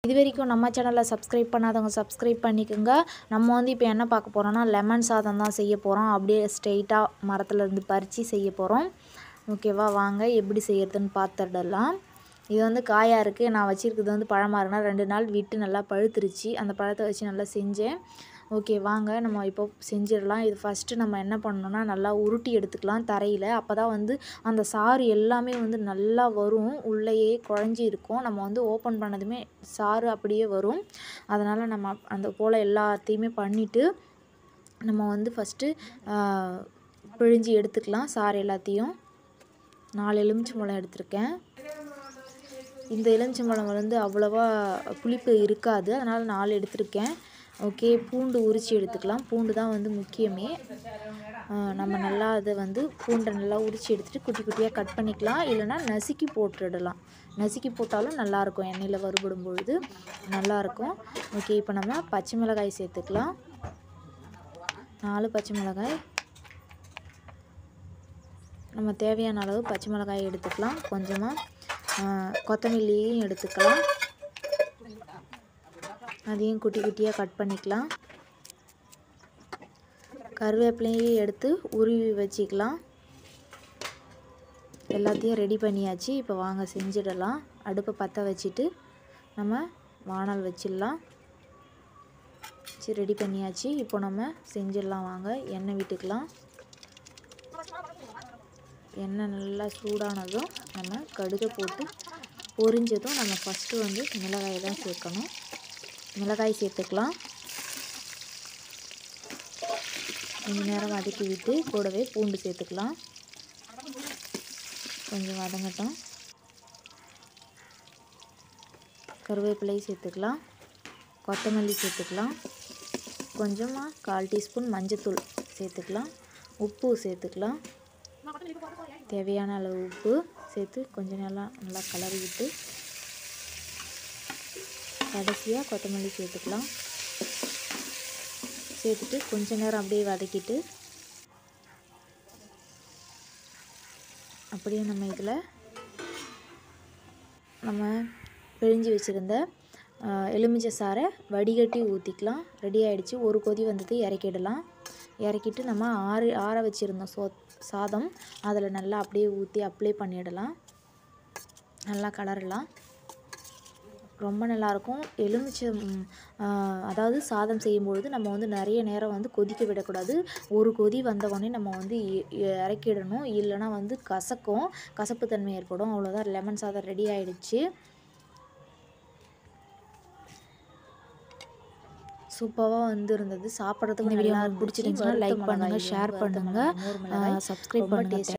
இதுவரைக்கும் நம்ம சேனலை சப்ஸ்கிரைப் பண்ணாதவங்க சப்ஸ்கிரைப் பண்ணிக்கோங்க. நம்ம வந்து இப்போ என்ன பார்க்க போகிறோம்னா லெமன் சாதம் தான் செய்ய போகிறோம். அப்படியே ஸ்ட்ரெயிட்டாக மரத்துலேருந்து பறித்து செய்ய போகிறோம். ஓகேவா, வாங்க எப்படி செய்யறதுன்னு பார்த்துடலாம். இது வந்து காயாக இருக்குது. நான் வச்சுருக்கிறது வந்து பழமாக இருக்குன்னா 2 நாள் விட்டு நல்லா பழுத்துருச்சு. அந்த பழத்தை வச்சு நல்லா செஞ்சேன். ஓகே, வாங்க நம்ம இப்போ செஞ்சிடலாம். இது ஃபஸ்ட்டு நம்ம என்ன பண்ணணும்னா நல்லா உருட்டி எடுத்துக்கலாம் தரையில். அப்போ தான் வந்து அந்த சாறு எல்லாமே வந்து நல்லா வரும். உள்ளேயே குழஞ்சி இருக்கும். நம்ம வந்து ஓப்பன் பண்ணதுமே சாறு அப்படியே வரும். அதனால் நம்ம அந்த போல் எல்லாத்தையுமே பண்ணிவிட்டு நம்ம வந்து ஃபஸ்ட்டு பிழிஞ்சி எடுத்துக்கலாம் சாறு எல்லாத்தையும். 4 எலுமிச்சம்பழம் எடுத்திருக்கேன். இந்த எலுமிச்சம்பழம் வந்து அவ்வளோவா புளிப்பு இருக்காது, அதனால் 4 எடுத்திருக்கேன். ஓகே, பூண்டு உரித்து எடுத்துக்கலாம். பூண்டு தான் வந்து முக்கியமே. நம்ம நல்லா அதை வந்து பூண்டை நல்லா உரித்து எடுத்துகிட்டு குட்டி குட்டியாக கட் பண்ணிக்கலாம். இல்லைனா நசுக்கி போட்டுடலாம். நசுக்கி போட்டாலும் நல்லாயிருக்கும், எண்ணெயில் வறுபடும் பொழுது நல்லாயிருக்கும். ஓகே, இப்போ நம்ம பச்சை மிளகாய் சேர்த்துக்கலாம். 4 பச்சை மிளகாய். நம்ம தேவையான அளவு பச்சை மிளகாய் எடுத்துக்கலாம். கொஞ்சமாக கொத்தமல்லியும் எடுத்துக்கலாம். அதையும் குட்டி குட்டியாக கட் பண்ணிக்கலாம். கருவேப்பிலையும் எடுத்து உருவி வச்சிக்கலாம். எல்லாத்தையும் ரெடி பண்ணியாச்சு. இப்போ வாங்க செஞ்சிடலாம். அடுப்பை பற்ற வச்சுட்டு நம்ம வானல் வச்சிடலாம். சரி, ரெடி பண்ணியாச்சு. இப்போ நம்ம செஞ்சிடலாம். வாங்க எண்ணெய் விட்டுக்கலாம். எண்ணெய் நல்லா சூடானதும் நம்ம கடுகை போட்டு பொரிஞ்சதும் நம்ம ஃபஸ்ட்டு வந்து மிளகாயை தான் சேர்க்கணும். மிளகாய் சேர்த்துக்கலாம். கொஞ்சம் நேரம் வதக்கி விட்டு கூடவே பூண்டு சேர்த்துக்கலாம். கொஞ்சம் வதங்கட்டும். கருவேப்பிலை சேர்த்துக்கலாம். கொத்தமல்லி சேர்த்துக்கலாம். கொஞ்சமாக 1/4 டீஸ்பூன் மஞ்சத்தூள் சேர்த்துக்கலாம். உப்பு சேர்த்துக்கலாம். தேவையான அளவு உப்பு சேர்த்து கொஞ்சம் நல்லா கலரி விட்டு கடைசியாக கொத்தமல்லி சேர்த்துக்கலாம். சேர்த்துட்டு கொஞ்ச நேரம் அப்படியே வதக்கிட்டு அப்படியே நம்ம இதில் நம்ம பிழிஞ்சு வச்சுருந்த எலுமிச்சை சாறை வடிகட்டி ஊற்றிக்கலாம். ரெடி ஆகிடுச்சு. ஒரு கொதி வந்தது இறக்கிடலாம். இறக்கிட்டு நம்ம ஆற வச்சுருந்தோம் சாதம் அதில் நல்லா அப்படியே ஊற்றி அப்ளை பண்ணிடலாம். நல்லா கலரலாம். ரொம்ப நல்லாயிருக்கும். அதாவது சாதம் செய்யும்பொழுது நம்ம வந்து நிறைய நேரம் வந்து கொதிக்க விடக்கூடாது. ஒரு கொதி வந்தவுடனே நம்ம வந்து இறக்கிடணும். இல்லைனா வந்து கசப்பு தன்மை ஏற்படும். அவ்வளோதான், லெமன் சாதம் ரெடி ஆகிடுச்சு. சூப்பராக வந்து இருந்தது. சாப்பிட்றதுக்கு நல்லா பிடிச்சிருந்துச்சுன்னா லைக் பண்ணுங்கள், ஷேர் பண்ணுங்கள், சப்ஸ்கிரைப் பண்ணுங்கள்.